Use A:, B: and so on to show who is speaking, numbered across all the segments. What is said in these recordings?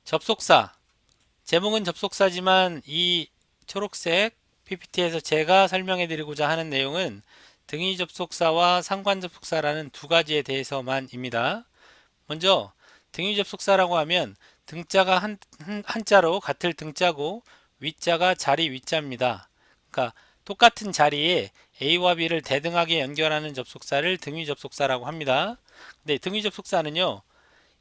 A: 접속사. 제목은 접속사지만 이 초록색 PPT에서 제가 설명해 드리고자 하는 내용은 등위 접속사와 상관 접속사라는 두 가지에 대해서만입니다. 먼저 등위 접속사라고 하면 등자가 한자로 같을 등자고 위자가 자리 위자입니다. 그러니까 똑같은 자리에 A와 B를 대등하게 연결하는 접속사를 등위 접속사라고 합니다. 근데 등위 접속사는요,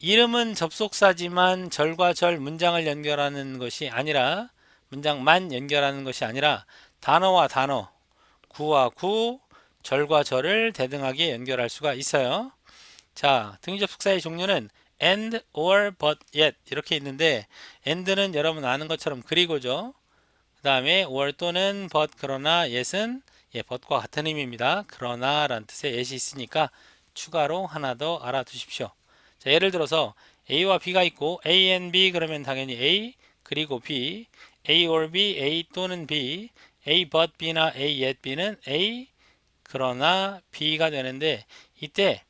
A: 이름은 접속사지만 절과 절 문장을 연결하는 것이 아니라 문장만 연결하는 것이 아니라 단어와 단어, 구와 구, 절과 절을 대등하게 연결할 수가 있어요. 자, 등위 접속사의 종류는 and, or, but, yet 이렇게 있는데 and는 여러분 아는 것처럼 그리고죠. 그 다음에 or 또는 but 그러나 yet은 but과 같은 의미입니다. 그러나 라는 뜻의 yet이 있으니까 추가로 하나 더 알아두십시오. 자, 예를 들어서 A와 B가 있고 A and B 그러면 당연히 A 그리고 B, A or B, A 또는 B, A but B나 A yet B는 A 그러나 B가 되는데 이때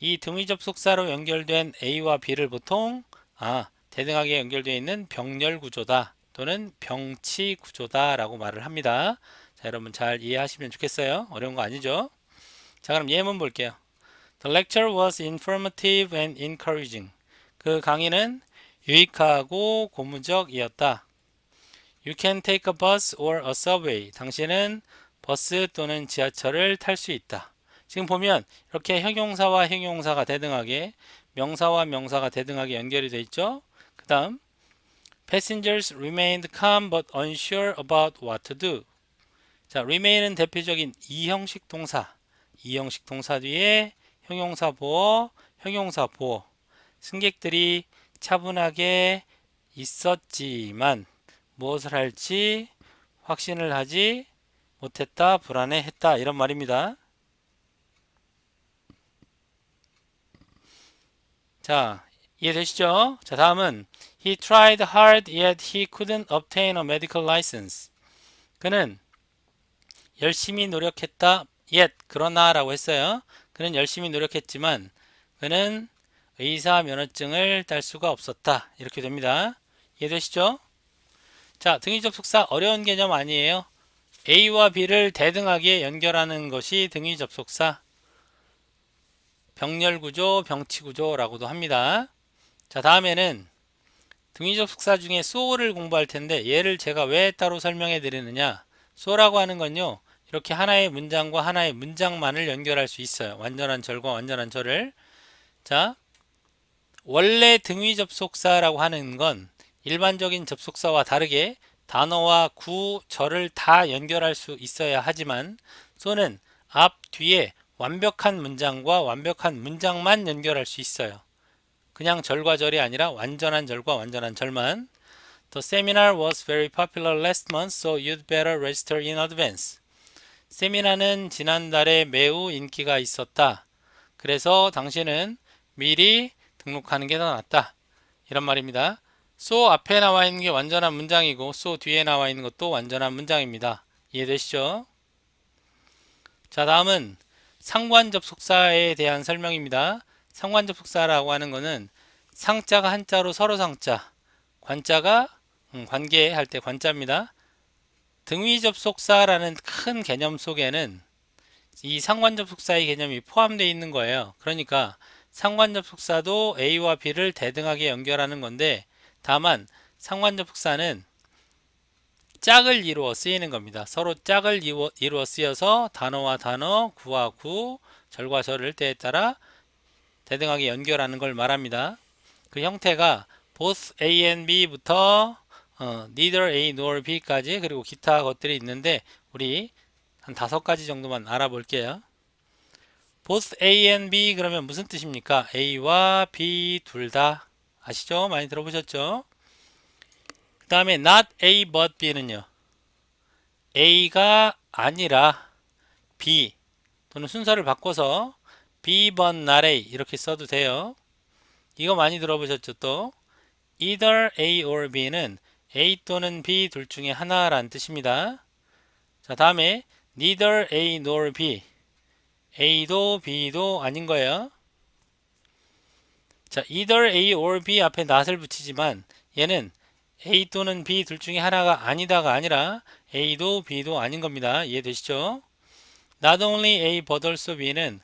A: 이 등위 접속사로 연결된 A와 B를 보통 대등하게 연결되어 있는 병렬 구조다 또는 병치 구조다 라고 말을 합니다. 자, 여러분 잘 이해하시면 좋겠어요. 어려운 거 아니죠? 자, 그럼 예문 볼게요. The lecture was informative and encouraging. 그 강의는 유익하고 고무적이었다. You can take a bus or a subway. 당신은 버스 또는 지하철을 탈 수 있다. 지금 보면 이렇게 형용사와 형용사가 대등하게, 명사와 명사가 대등하게 연결이 되어 있죠. 그 다음 Passengers remained calm but unsure about what to do. 자, remain은 대표적인 이형식 동사. 이형식 동사 뒤에 형용사 보어, 형용사 보어. 승객들이 차분하게 있었지만 무엇을 할지 확신을 하지 못했다, 불안해했다 이런 말입니다. 자, 이해되시죠? 자, 다음은 He tried hard yet he couldn't obtain a medical license. 그는 열심히 노력했다, yet 그러나 라고 했어요. 그는 열심히 노력했지만 그는 의사 면허증을 딸 수가 없었다. 이렇게 됩니다. 이해되시죠? 자, 등위 접속사 어려운 개념 아니에요. A와 B를 대등하게 연결하는 것이 등위 접속사, 병렬 구조, 병치 구조라고도 합니다. 자, 다음에는 등위 접속사 중에 so를 공부할 텐데 얘를 제가 왜 따로 설명해 드리느냐. so라고 하는 건요, 이렇게 하나의 문장과 하나의 문장만을 연결할 수 있어요. 완전한 절과 완전한 절을. 자, 원래 등위 접속사라고 하는 건 일반적인 접속사와 다르게 단어와 구, 절을 다 연결할 수 있어야 하지만 so는 앞, 뒤에 완벽한 문장과 완벽한 문장만 연결할 수 있어요. 그냥 절과 절이 아니라 완전한 절과 완전한 절만. The seminar was very popular last month, so you'd better register in advance. 세미나는 지난달에 매우 인기가 있었다. 그래서 당신은 미리 등록하는 게 더 낫다. 이런 말입니다. so 앞에 나와 있는 게 완전한 문장이고 so 뒤에 나와 있는 것도 완전한 문장입니다. 이해되시죠? 자, 다음은 상관접속사에 대한 설명입니다. 상관접속사라고 하는 것은 상자가 한자로 서로 상자, 관자가 관계할 때 관자입니다. 등위접속사라는 큰 개념 속에는 이 상관접속사의 개념이 포함되어 있는 거예요. 그러니까 상관접속사도 A와 B를 대등하게 연결하는 건데 다만 상관접속사는 짝을 이루어 쓰이는 겁니다. 서로 짝을 이루어 쓰여서 단어와 단어, 구와 구, 절과 절을 때에 따라 대등하게 연결하는 걸 말합니다. 그 형태가 both A and B부터 neither A nor B까지 그리고 기타 것들이 있는데 우리 한 5가지 정도만 알아볼게요. both A and B 그러면 무슨 뜻입니까? A와 B 둘 다 아시죠? 많이 들어보셨죠? 그 다음에 not A but B는요. A가 아니라 B 또는 순서를 바꿔서 B but not A 이렇게 써도 돼요. 이거 많이 들어보셨죠? 또 either A or B는 A 또는 B 둘 중에 하나라는 뜻입니다. 자, 다음에 neither A nor B A도 B도 아닌 거예요. 자, either A or B 앞에 not을 붙이지만 얘는 A 또는 B 둘 중에 하나가 아니다가 아니라 A도 B도 아닌 겁니다. 이해되시죠? Not only A but also B는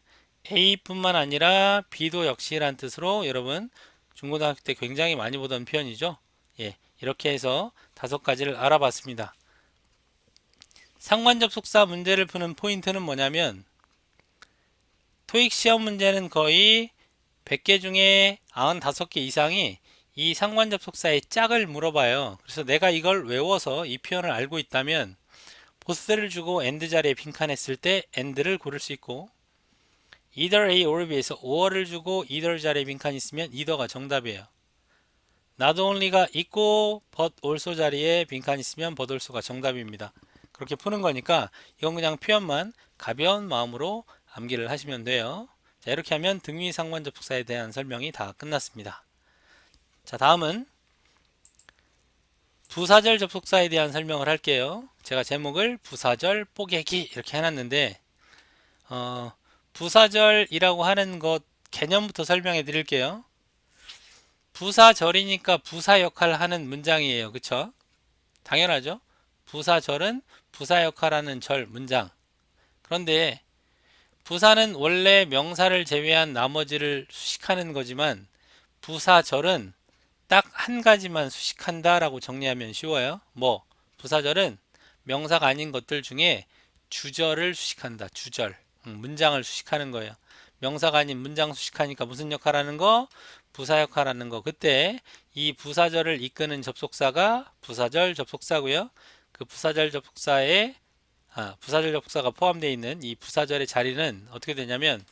A: A뿐만 아니라 B도 역시란 뜻으로 여러분 중고등학교 때 굉장히 많이 보던 표현이죠. 예, 이렇게 해서 5가지를 알아봤습니다. 상관접속사 문제를 푸는 포인트는 뭐냐면 토익 시험 문제는 거의 100개 중에 95개 이상이 이 상관접속사의 짝을 물어봐요. 그래서 내가 이걸 외워서 이 표현을 알고 있다면 보스를 주고 and 자리에 빈칸했을 때 and를 고를 수 있고 either A or B에서 or를 주고 either 자리에 빈칸이 있으면 either가 정답이에요. not only가 있고 but also 자리에 빈칸이 있으면 but also가 정답입니다. 그렇게 푸는 거니까 이건 그냥 표현만 가벼운 마음으로 암기를 하시면 돼요. 자, 이렇게 하면 등위 상관접속사에 대한 설명이 다 끝났습니다. 자, 다음은 부사절 접속사에 대한 설명을 할게요. 제가 제목을 부사절 뽀개기 이렇게 해놨는데 부사절이라고 하는 것 개념부터 설명해 드릴게요. 부사절이니까 부사 역할을 하는 문장이에요. 그쵸? 당연하죠? 부사절은 부사 역할하는 절 문장. 그런데 부사는 원래 명사를 제외한 나머지를 수식하는 거지만 부사절은 딱 한 가지만 수식한다 라고 정리하면 쉬워요. 뭐 부사절은 명사가 아닌 것들 중에 주절을 수식한다. 주절. 문장을 수식하는 거예요. 명사가 아닌 문장 수식하니까 무슨 역할 하는 거? 부사 역할 하는 거. 그때 이 부사절을 이끄는 접속사가 부사절 접속사고요. 그 부사절 접속사에 부사절 접속사가 포함되어 있는 이 부사절의 자리는 어떻게 되냐면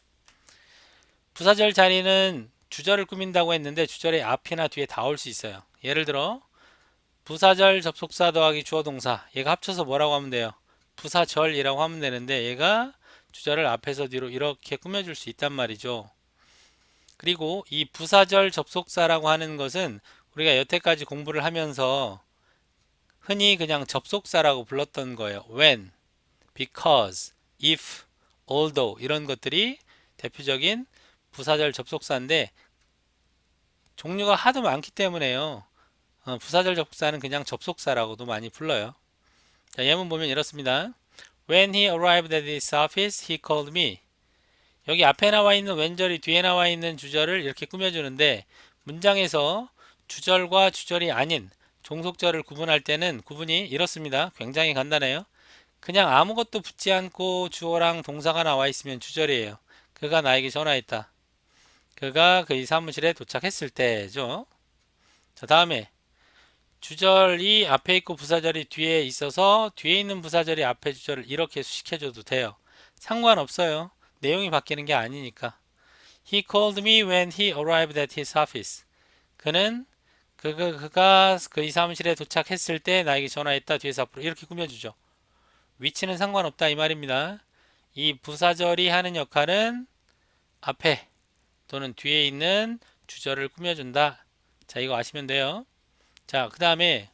A: 부사절 자리는 주절을 꾸민다고 했는데 주절의 앞이나 뒤에 다 올 수 있어요. 예를 들어 부사절 접속사 더하기 주어 동사 얘가 합쳐서 뭐라고 하면 돼요? 부사절이라고 하면 되는데 얘가 주절을 앞에서 뒤로 이렇게 꾸며줄 수 있단 말이죠. 그리고 이 부사절 접속사라고 하는 것은 우리가 여태까지 공부를 하면서 흔히 그냥 접속사라고 불렀던 거예요. when, because, if, although 이런 것들이 대표적인 부사절 접속사인데 종류가 하도 많기 때문에요. 부사절 접속사는 그냥 접속사라고도 많이 불러요. 자, 예문 보면 이렇습니다. When he arrived at his office, he called me. 여기 앞에 나와 있는 when절이 뒤에 나와 있는 주절을 이렇게 꾸며주는데 문장에서 주절과 주절이 아닌 종속절을 구분할 때는 구분이 이렇습니다. 굉장히 간단해요. 그냥 아무것도 붙지 않고 주어랑 동사가 나와 있으면 주절이에요. 그가 나에게 전화했다. 그가 그의 사무실에 도착했을 때죠. 자, 다음에 주절이 앞에 있고 부사절이 뒤에 있어서 뒤에 있는 부사절이 앞에 주절을 이렇게 수식해줘도 돼요. 상관없어요. 내용이 바뀌는 게 아니니까. He called me when he arrived at his office. 그는 그가 그의 사무실에 도착했을 때 나에게 전화했다. 뒤에서 앞으로 이렇게 꾸며주죠. 위치는 상관없다 이 말입니다. 이 부사절이 하는 역할은 앞에 또는 뒤에 있는 주절을 꾸며준다. 자, 이거 아시면 돼요. 자, 그 다음에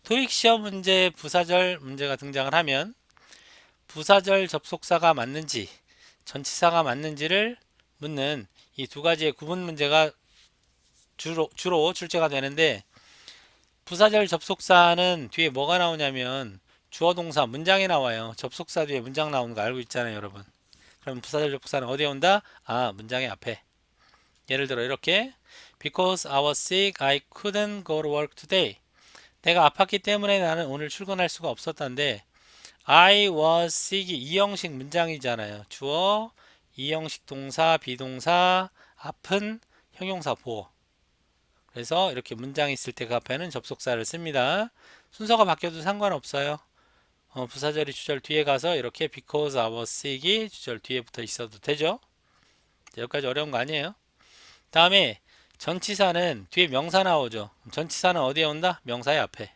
A: 토익 시험 문제 부사절 문제가 등장을 하면 부사절 접속사가 맞는지 전치사가 맞는지를 묻는 이 두 가지의 구분 문제가 주로 출제가 되는데 부사절 접속사는 뒤에 뭐가 나오냐면 주어 동사 문장에 나와요. 접속사 뒤에 문장 나오는 거 알고 있잖아요, 여러분. 그럼 부사절 접속사는 어디에 온다? 문장의 앞에. 예를 들어 이렇게 Because I was sick, I couldn't go to work today. 내가 아팠기 때문에 나는 오늘 출근할 수가 없었단데 I was sick이 이형식 문장이잖아요. 주어, 이형식 동사, 비동사, 앞은 형용사 보어. 그래서 이렇게 문장이 있을 때 그 앞에는 접속사를 씁니다. 순서가 바뀌어도 상관없어요. 부사절이 주절 뒤에 가서 이렇게 because I was sick이 주절 뒤에 붙어 있어도 되죠. 여기까지 어려운 거 아니에요. 다음에 전치사는 뒤에 명사 나오죠. 전치사는 어디에 온다? 명사의 앞에.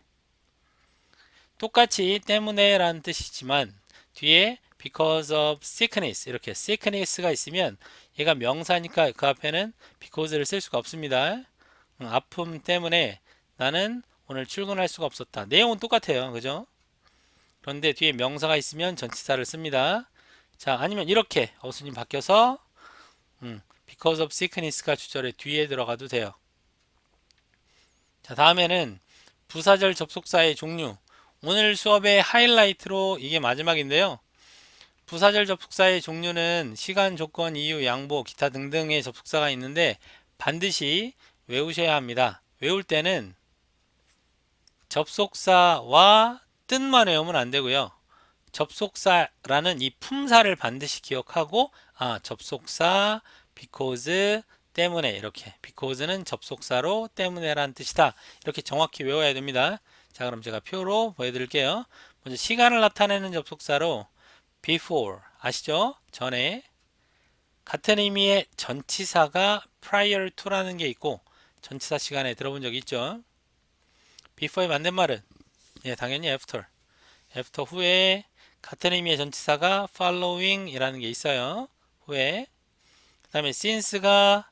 A: 똑같이 때문에 라는 뜻이지만 뒤에 because of sickness 이렇게 sickness가 있으면 얘가 명사니까 그 앞에는 because를 쓸 수가 없습니다. 아픔 때문에 나는 오늘 출근할 수가 없었다. 내용은 똑같아요. 그죠? 그런데 뒤에 명사가 있으면 전치사를 씁니다. 자, 아니면 이렇게 어순이 바뀌어서 because of sickness가 주절의 뒤에 들어가도 돼요. 자, 다음에는 부사절 접속사의 종류. 오늘 수업의 하이라이트로 이게 마지막인데요. 부사절 접속사의 종류는 시간, 조건, 이유, 양보, 기타 등등의 접속사가 있는데 반드시 외우셔야 합니다. 외울 때는 접속사와 뜻만 외우면 안 되고요. 접속사라는 이 품사를 반드시 기억하고 접속사 because 때문에 이렇게 because는 접속사로 때문에란 뜻이다. 이렇게 정확히 외워야 됩니다. 자, 그럼 제가 표로 보여드릴게요. 먼저 시간을 나타내는 접속사로 before 아시죠? 전에 같은 의미의 전치사가 prior to라는 게 있고 전치사 시간에 들어본 적 있죠? before의 반대말은 당연히 after 후에 같은 의미의 전치사가 following 이라는 게 있어요. 후에 그 다음에 since가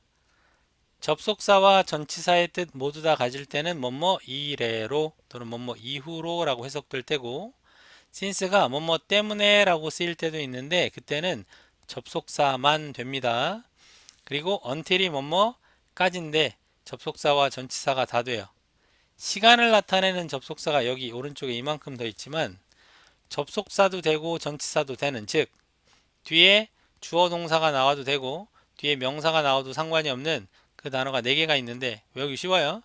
A: 접속사와 전치사의 뜻 모두 다 가질 때는 뭐뭐 이래로 또는 뭐뭐 이후로 라고 해석될 때고 since가 뭐뭐 때문에 라고 쓰일 때도 있는데 그때는 접속사만 됩니다. 그리고 until이 뭐뭐까지인데 접속사와 전치사가 다 돼요. 시간을 나타내는 접속사가 여기 오른쪽에 이만큼 더 있지만 접속사도 되고 전치사도 되는, 즉 뒤에 주어 동사가 나와도 되고 뒤에 명사가 나와도 상관이 없는 그 단어가 4개가 있는데 외우기 쉬워요.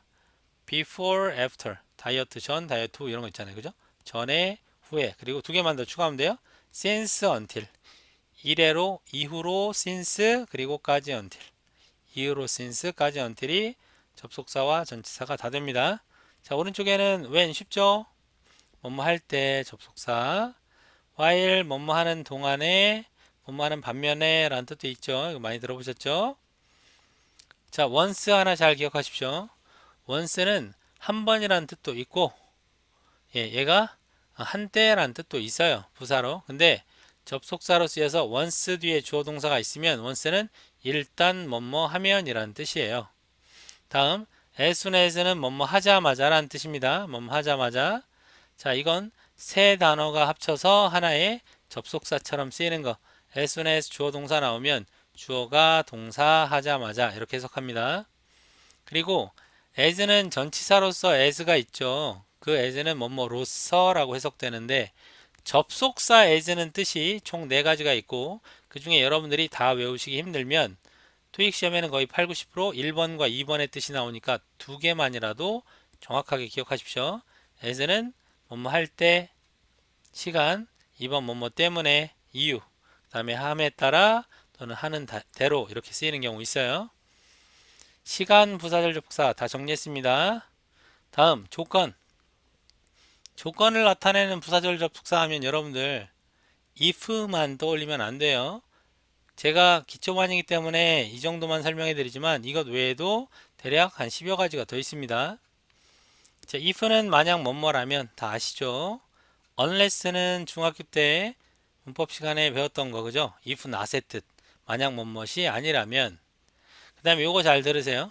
A: before, after, 다이어트 전, 다이어트 후 이런 거 있잖아요. 그죠? 전에, 후에, 그리고 2개만 더 추가하면 돼요. since, until, 이래로, 이후로, since, 그리고까지 until, 이후로, since까지 until이 접속사와 전치사가 다 됩니다. 자, 오른쪽에는 when 쉽죠? 뭐뭐 할 때 접속사, while 뭐뭐 하는 동안에, 뭐뭐 하는 반면에 라는 뜻도 있죠. 이거 많이 들어보셨죠? 자, once 하나 잘 기억하십시오. once는 한 번이라는 뜻도 있고 얘가 한때라는 뜻도 있어요. 부사로. 근데 접속사로 쓰여서 once 뒤에 주어 동사가 있으면 once는 일단 뭐뭐 하면 이라는 뜻이에요. 다음 as soon as는 뭐뭐 하자마자 라는 뜻입니다. 뭐뭐 하자마자. 자, 이건 세 단어가 합쳐서 하나의 접속사처럼 쓰이는 거. as soon as 주어 동사 나오면 주어가 동사 하자마자 이렇게 해석합니다. 그리고 as는 전치사로서 as가 있죠. 그 as는 뭐뭐로서라고 해석되는데 접속사 as는 뜻이 총 4가지가 있고 그 중에 여러분들이 다 외우시기 힘들면 토익 시험에는 거의 8, 90% 1번과 2번의 뜻이 나오니까 2개만이라도 정확하게 기억하십시오. as는 뭐뭐 할 때, 시간, 2번 뭐뭐 때문에, 이유, 그 다음에 함에 따라 또는 하는 대로 이렇게 쓰이는 경우 있어요. 시간 부사절 접속사 다 정리했습니다. 다음 조건. 조건을 나타내는 부사절 접속사 하면 여러분들 if만 떠올리면 안 돼요. 제가 기초반이기 때문에 이 정도만 설명해 드리지만 이것 외에도 대략 한 10여 가지가 더 있습니다. 자, if는 만약 뭐뭐라면 다 아시죠? unless는 중학교 때 문법 시간에 배웠던 거 그죠? if not의 뜻. 만약 뭐뭐이 아니라면. 그 다음에 요거 잘 들으세요.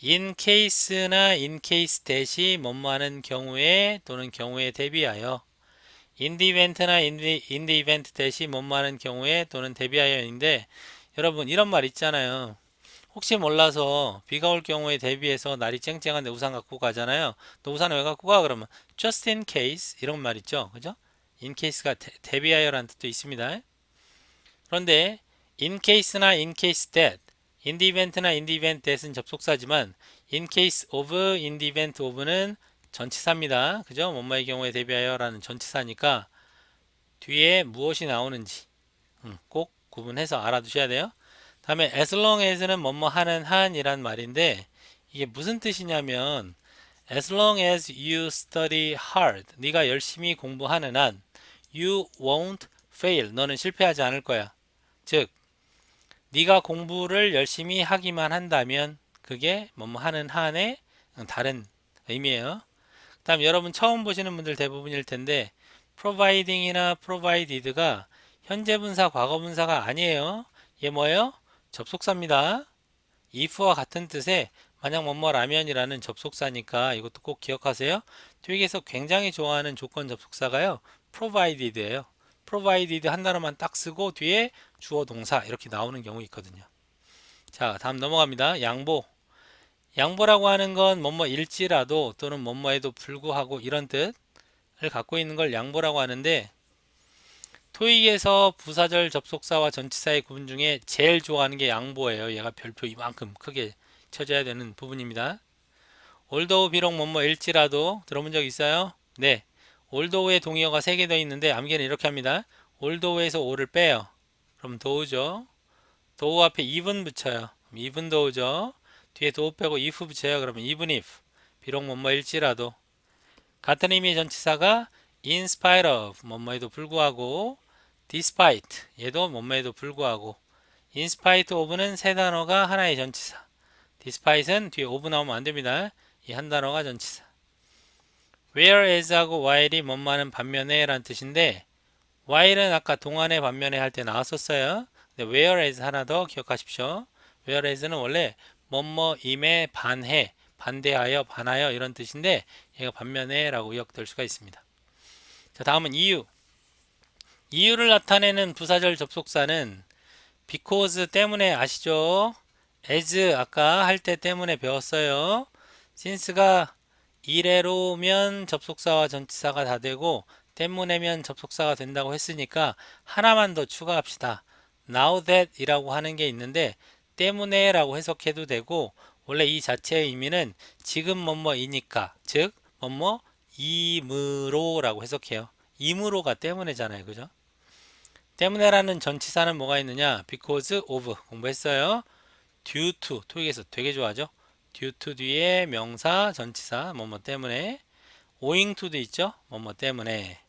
A: in case나 in case that이 뭐뭐 하는 경우에 또는 경우에 대비하여. in the event나 in the event that이 뭐뭐 하는 경우에 또는 대비하여인데 여러분 이런 말 있잖아요. 혹시 몰라서 비가 올 경우에 대비해서 날이 쨍쨍한데 우산 갖고 가잖아요. 너 우산 왜 갖고 가? 그러면 just in case 이런 말 있죠. 그죠? in case가 대비하여라는 뜻도 있습니다. 그런데 in case나 in case that, in the event나 in the event that은 접속사지만 in case of, in the event of는 전치사입니다. 그죠? 뭐뭐의 경우에 대비하여라는 전치사니까 뒤에 무엇이 나오는지 꼭 구분해서 알아두셔야 돼요. 다음에 as long as는 뭐뭐 하는 한이란 말인데 이게 무슨 뜻이냐면 as long as you study hard, 네가 열심히 공부하는 한 you won't fail, 너는 실패하지 않을 거야. 즉 네가 공부를 열심히 하기만 한다면 그게 뭐뭐 하는 한의 다른 의미예요. 다음 여러분 처음 보시는 분들 대부분일 텐데 providing이나 provided가 현재 분사, 과거 분사가 아니에요. 얘 뭐예요? 접속사입니다. if와 같은 뜻의 만약 뭐뭐라면이라는 접속사니까 이것도 꼭 기억하세요. 토익에서 굉장히 좋아하는 조건 접속사가요. provided예요. provided 한 단어만 딱 쓰고 뒤에 주어 동사 이렇게 나오는 경우 있거든요. 자, 다음 넘어갑니다. 양보. 양보라고 하는 건 뭐뭐일지라도 또는 뭐뭐에도 불구하고 이런 뜻을 갖고 있는 걸 양보라고 하는데 토익에서 부사절 접속사와 전치사의 구분 중에 제일 좋아하는 게 양보예요. 얘가 별표 이만큼 크게 쳐져야 되는 부분입니다. 올도우 비록 뭐뭐일지라도 들어본 적 있어요? 네. 올도우의 동의어가 3개 더 있는데 암기는 이렇게 합니다. 올도우에서 오를 빼요. 그럼 도우죠. 도우 앞에 even 붙여요. even 도우죠. 뒤에 도우 빼고 if 붙여요. 그러면 even if. 비록 뭐뭐일지라도. 같은 의미의 전치사가 in spite of 뭐뭐에도 불구하고 despite 얘도 뭐뭐에도 불구하고 in spite of는 세 단어가 하나의 전치사. despite은 뒤에 of 나오면 안 됩니다. 이 한 단어가 전치사. whereas하고 while이 뭐뭐하는 반면에 라는 뜻인데 while은 아까 동안의 반면에 할 때 나왔었어요. 근데 whereas 하나 더 기억하십시오. whereas는 원래 뭐뭐임에 반해, 반대하여, 반하여 이런 뜻인데 얘가 반면에 라고 의역될 수가 있습니다. 자, 다음은 이유. 이유를 나타내는 부사절 접속사는 because 때문에 아시죠? as 아까 할 때 때문에 배웠어요. since가 이래로면 접속사와 전치사가 다 되고 때문에면 접속사가 된다고 했으니까 하나만 더 추가합시다. now that 이라고 하는 게 있는데 때문에 라고 해석해도 되고 원래 이 자체의 의미는 지금 뭐뭐이니까 즉 뭐뭐 임으로 라고 해석해요. 임으로가 때문에잖아요. 그죠? 때문에라는 전치사는 뭐가 있느냐? because of 공부했어요. due to 토익에서 되게 좋아하죠. due to 뒤에 명사 전치사 뭐뭐 때문에 owing to도 있죠. 뭐뭐 때문에.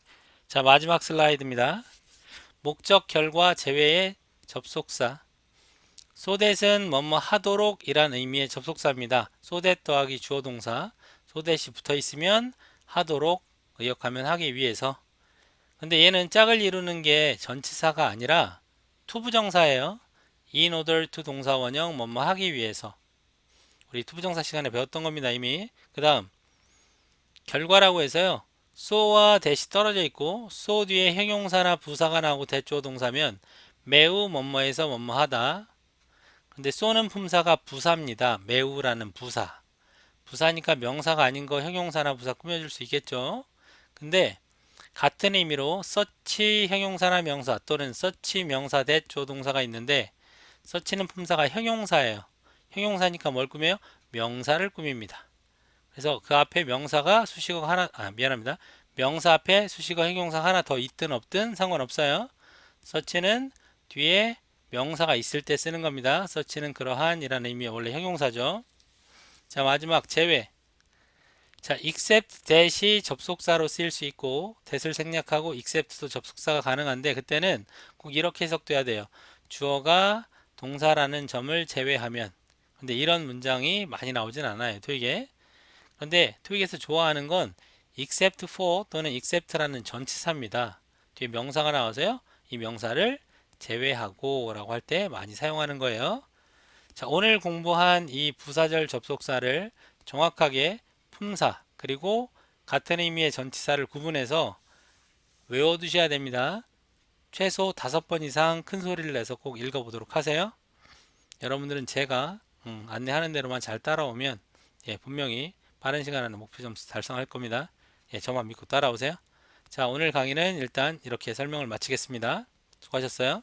A: 자, 마지막 슬라이드입니다. 목적 결과 제외의 접속사. so that은 뭐뭐 하도록 이란 의미의 접속사입니다. so that 더하기 주어 동사 so that이 붙어 있으면 하도록 의역하면 하기 위해서. 근데 얘는 짝을 이루는 게 전치사가 아니라 투부정사예요. in order to 동사 원형 뭐뭐 하기 위해서. 우리 투부정사 시간에 배웠던 겁니다, 이미. 그 다음 결과라고 해서요. so와 that이 떨어져 있고 so 뒤에 형용사나 부사가 나오고 대주어 동사면 매우 뭐뭐해서 뭐뭐 하다. 근데 so는 품사가 부사입니다. 매우라는 부사. 부사니까 명사가 아닌 거 형용사나 부사 꾸며줄 수 있겠죠. 근데 같은 의미로 such 형용사나 명사 또는 such 명사 that 주어 동사가 있는데 such는 품사가 형용사예요. 형용사니까 뭘 꾸며요? 명사를 꾸밉니다. 그래서 그 앞에 명사가 수식어가 하나, 미안합니다. 명사 앞에 수식어 형용사 하나 더 있든 없든 상관없어요. such는 뒤에 명사가 있을 때 쓰는 겁니다. such는 그러한 이라는 의미의 원래 형용사죠. 자, 마지막 제외. 자, except that이 접속사로 쓰일 수 있고 that을 생략하고 except도 접속사가 가능한데 그때는 꼭 이렇게 해석돼야 돼요. 주어가 동사라는 점을 제외하면. 근데 이런 문장이 많이 나오진 않아요, 토익에. 그런데 토익에서 좋아하는 건 except for 또는 except라는 전치사입니다. 뒤에 명사가 나와서요. 이 명사를 제외하고 라고 할 때 많이 사용하는 거예요. 자, 오늘 공부한 이 부사절 접속사를 정확하게 품사 그리고 같은 의미의 전치사를 구분해서 외워두셔야 됩니다. 최소 5번 이상 큰 소리를 내서 꼭 읽어보도록 하세요. 여러분들은 제가 안내하는 대로만 잘 따라오면 분명히 빠른 시간 안에 목표 점수 달성할 겁니다. 저만 믿고 따라오세요. 자, 오늘 강의는 일단 이렇게 설명을 마치겠습니다. 수고하셨어요.